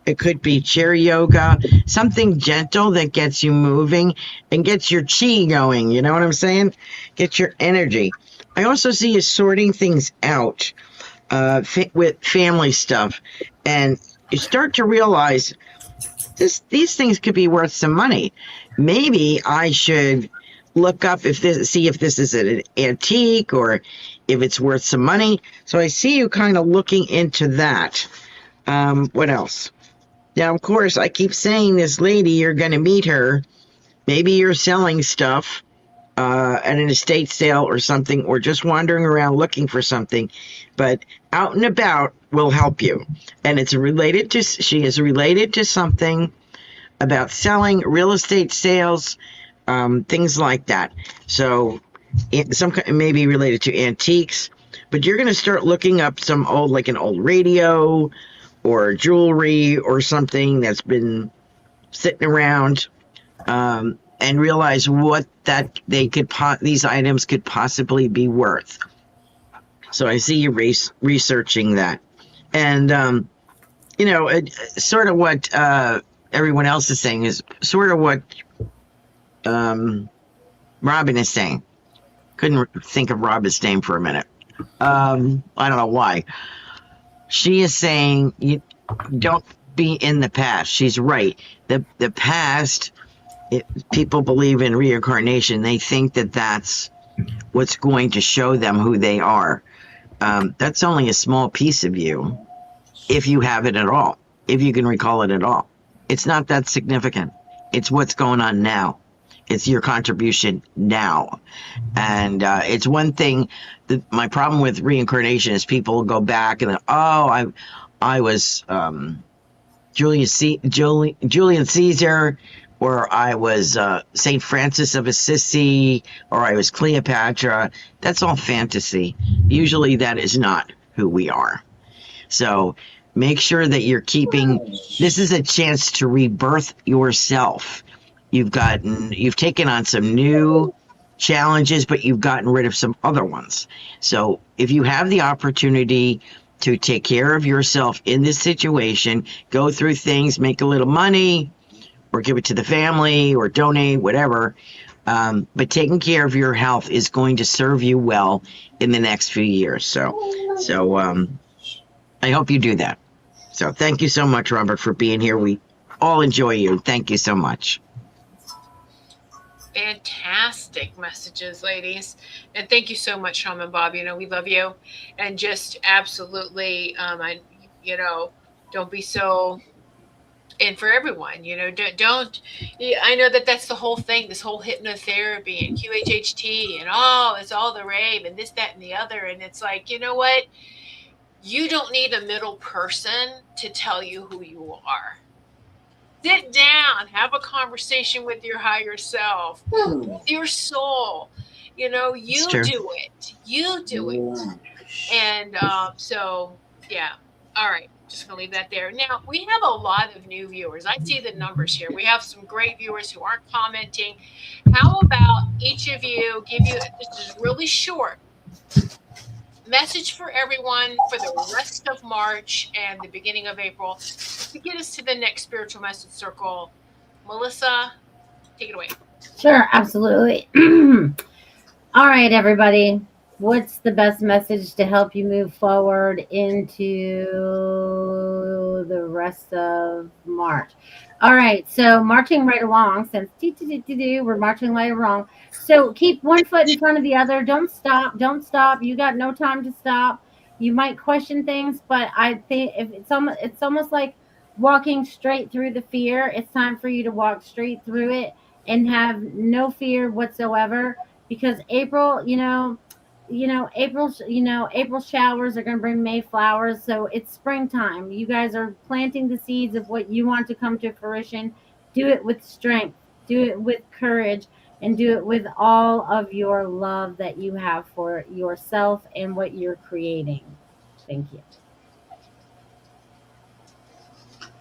It could be chair yoga, something gentle that gets you moving and gets your chi going. You know what I'm saying? Get your energy. I also see you sorting things out with family stuff, and you start to realize these things could be worth some money. Maybe I should look up see if this is an antique or if it's worth some money. So I see you kind of looking into that. What else? Now, of course, I keep saying this lady, you're going to meet her. Maybe you're selling stuff at an estate sale or something, or just wandering around looking for something. But out and about will help you. And she is related to something about selling, real estate sales, things like that. So some maybe related to antiques, but you're going to start looking up some an old radio or jewelry or something that's been sitting around, and realize what these items could possibly be worth. So I see you researching that, and sort of what everyone else is saying is sort of what Robin is saying. Couldn't think of Robin's name for a minute. I don't know why. She is saying you don't be in the past. She's right. The past, people believe in reincarnation. They think that that's what's going to show them who they are. That's only a small piece of you, if you have it at all, if you can recall it at all. It's not that significant. It's what's going on now. It's your contribution now. And it's one thing my problem with reincarnation is people go back and I was Julian Caesar, or I was Saint Francis of Assisi, or I was Cleopatra. That's all fantasy. Usually that is not who we are. So make sure that you're this is a chance to rebirth yourself. You've taken on some new challenges, but you've gotten rid of some other ones. So if you have the opportunity to take care of yourself in this situation, go through things, make a little money, or give it to the family, or donate, whatever. But taking care of your health is going to serve you well in the next few years. So I hope you do that. So thank you so much, Robert, for being here. We all enjoy you. Thank you so much. Fantastic messages, ladies, and thank you so much, Shaman Bob. We love you, and just absolutely, don't be so. And for everyone, don't. I know that's the whole thing. This whole hypnotherapy and QHHT and it's all the rave and this, that, and the other. And it's like, you know what? You don't need a middle person to tell you who you are. Sit down, have a conversation with your higher self, with your soul. You do it. You do it. And so, yeah. All right. Just going to leave that there. Now, we have a lot of new viewers. I see the numbers here. We have some great viewers who aren't commenting. How about each of you this is really short, message for everyone for the rest of March and the beginning of April to get us to the next spiritual message circle. Melissa, take it away. Sure, absolutely. All right, everybody. What's the best message to help you move forward into the rest of March? All right, so marching right along, since we're marching right along. So keep one foot in front of the other. Don't stop. Don't stop. You got no time to stop. You might question things, but I think if it's almost like walking straight through the fear. It's time for you to walk straight through it and have no fear whatsoever, because April, April showers are going to bring May flowers. So it's springtime. You guys are planting the seeds of what you want to come to fruition. Do it with strength, do it with courage, and do it with all of your love that you have for yourself and what you're creating. Thank you.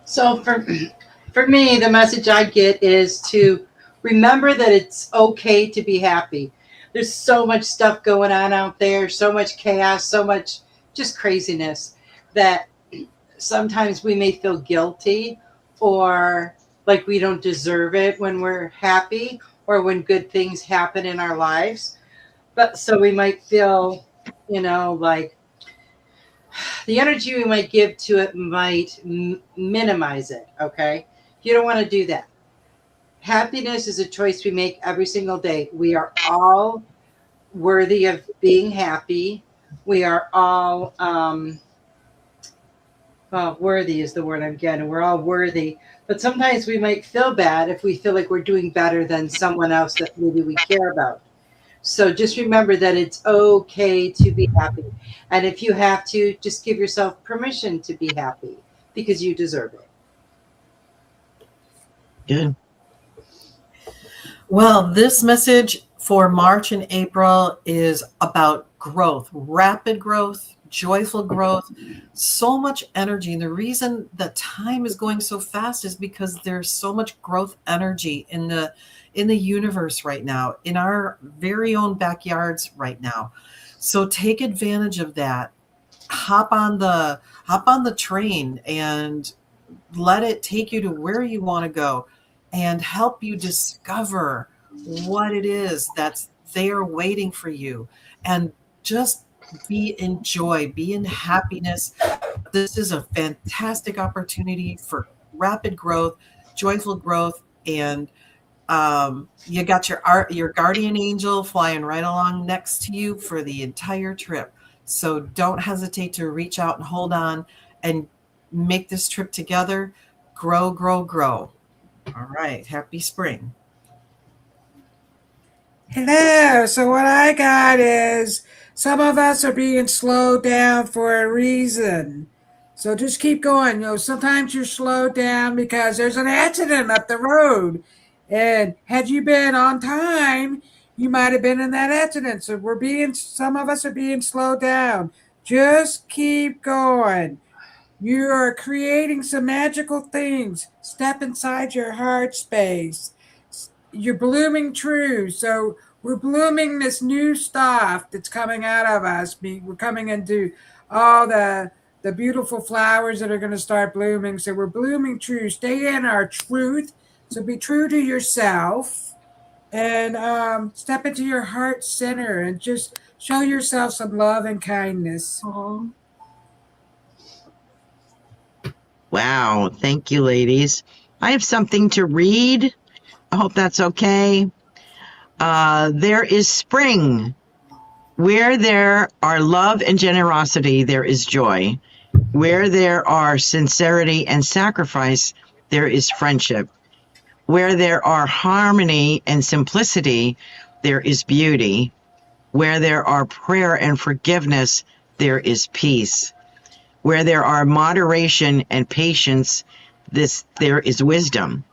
So for me, the message I get is to remember that it's okay to be happy. There's so much stuff going on out there, so much chaos, so much just craziness that sometimes we may feel guilty or like we don't deserve it when we're happy or when good things happen in our lives. But so we might feel, like the energy we might give to it might minimize it. Okay. You don't want to do that. Happiness is a choice we make every single day. We are all worthy of being happy. We are all, worthy is the word I'm getting. We're all worthy. But sometimes we might feel bad if we feel like we're doing better than someone else that maybe we care about. So just remember that it's okay to be happy. And if you have to, just give yourself permission to be happy because you deserve it. Good. Well, this message for March and April is about growth, rapid growth, joyful growth, so much energy. And the reason that time is going so fast is because there's so much growth energy in the universe right now, in our very own backyards right now. So take advantage of that. Hop on the train and let it take you to where you want to go and help you discover what it is that's there waiting for you. And just be in joy, be in happiness. This is a fantastic opportunity for rapid growth, joyful growth, and you got your guardian angel flying right along next to you for the entire trip. So don't hesitate to reach out and hold on and make this trip together. Grow, grow, grow. All right. Happy spring. Hello. So what I got is some of us are being slowed down for a reason. So just keep going. Sometimes you're slowed down because there's an accident up the road. And had you been on time, you might have been in that accident. So some of us are being slowed down. Just keep going. You are creating some magical things. Step inside your heart space. You're blooming true. So we're blooming this new stuff that's coming out of us. We're coming into all the beautiful flowers that are going to start blooming. So we're blooming true. Stay in our truth. So be true to yourself and step into your heart center and just show yourself some love and kindness. Aww. Wow. Thank you, ladies. I have something to read. I hope that's okay. There is spring. Where there are love and generosity, there is joy. Where there are sincerity and sacrifice, there is friendship. Where there are harmony and simplicity, there is beauty. Where there are prayer and forgiveness, there is peace. Where there are moderation and patience, there is wisdom.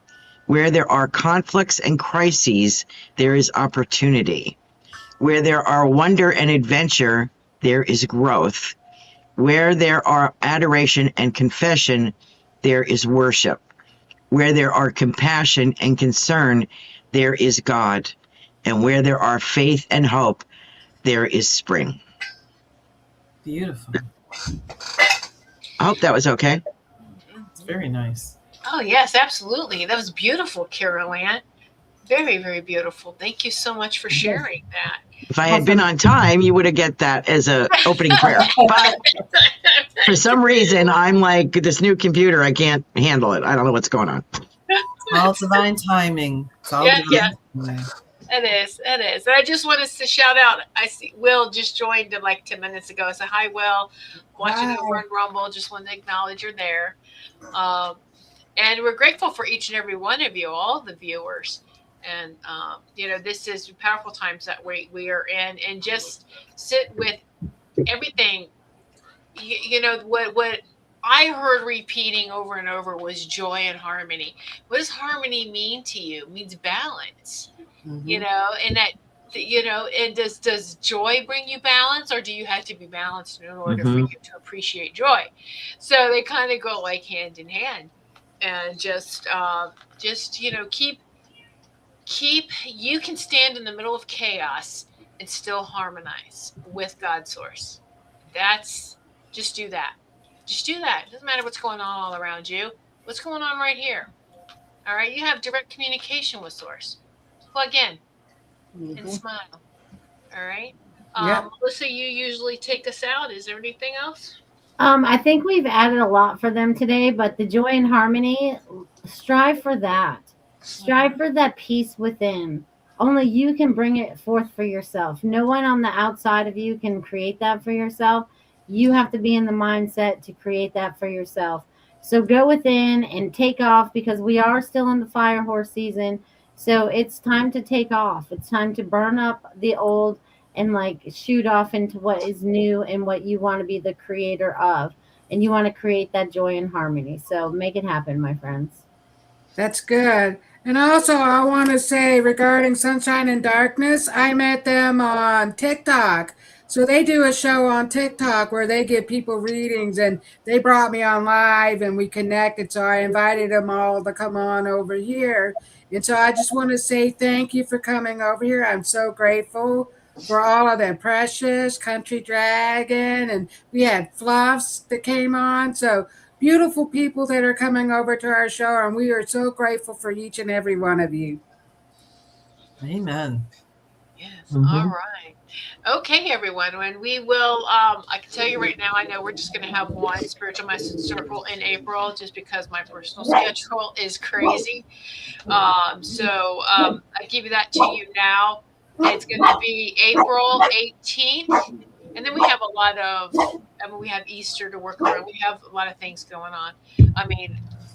Where there are conflicts and crises, there is opportunity. Where there are wonder and adventure, there is growth. Where there are adoration and confession, there is worship. Where there are compassion and concern, there is God. And where there are faith and hope, there is spring. Beautiful. I hope that was okay. It's very nice. Oh, yes, absolutely. That was beautiful, Carol Ann. Very, very beautiful. Thank you so much for sharing that. If I had been on time, you would have get that as a opening prayer. But for some reason, I'm like this new computer. I can't handle it. I don't know what's going on. All divine timing. It's all Yeah, divine yeah. timing. It is. It is. And I just wanted to shout out. I see Will just joined like 10 minutes ago. I said, hi, Will. Watching Hi. over on Rumble. Just wanted to acknowledge you're there. And we're grateful for each and every one of you, all the viewers. And, this is powerful times that we are in. And just sit with everything. What I heard repeating over and over was joy and harmony. What does harmony mean to you? It means balance. Mhm. And that, and does joy bring you balance, or do you have to be balanced in order for you to appreciate joy? So they kind of go like hand in hand, and just keep, you can stand in the middle of chaos and still harmonize with God's source. Just do that. Just do that. It doesn't matter what's going on all around you. What's going on right here? All right. You have direct communication with source. Plug in and smile. All right. Yep. Melissa, you usually take us out. Is there anything else? I think we've added a lot for them today, but the joy and harmony, strive for that. Strive for that peace within. Only you can bring it forth for yourself. No one on the outside of you can create that for yourself. You have to be in the mindset to create that for yourself. So go within and take off, because we are still in the fire horse season. So it's time to take off. It's time to burn up the old and like shoot off into what is new and what you want to be the creator of. And you want to create that joy and harmony. So make it happen, my friends. That's good. And also, I want to say regarding Sunshine and Darkness, I met them on TikTok. So they do a show on TikTok where they give people readings, and they brought me on live and we connected. So I invited them all to come on over here. And so I just want to say thank you for coming over here. I'm so grateful for all of them. Precious, Country Dragon, and we had Fluffs that came on. So beautiful people that are coming over to our show, and we are so grateful for each and every one of you. Amen. Yes. All right. Okay, everyone. And we will, I can tell you right now, I know we're just going to have one spiritual message circle in April, just because my personal schedule is crazy. I give you that to you now. It's going to be April 18th. And then we have we have Easter to work around. We have a lot of things going on.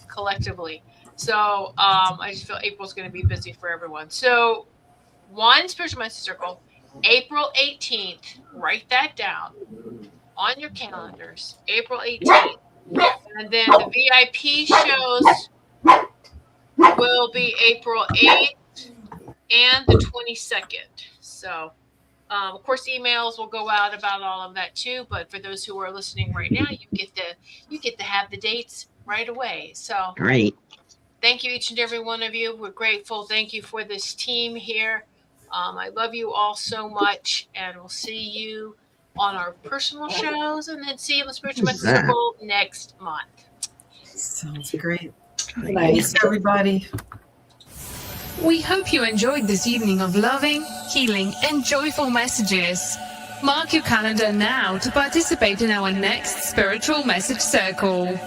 Collectively. So I just feel April's going to be busy for everyone. So one spiritual message circle, April 18th. Write that down on your calendars. April 18th. And then the VIP shows will be April 8th and the 22nd. So of course, emails will go out about all of that too. But for those who are listening right now, you get to have the dates right away. So Great. Thank you, each and every one of you. We're grateful. Thank you for this team here. I love you all so much, and we'll see you on our personal shows, and then see you in the Spiritual Message Circle next month. Sounds great. Nice. Thanks, everybody. We hope you enjoyed this evening of loving, healing, and joyful messages. Mark your calendar now to participate in our next Spiritual Message Circle.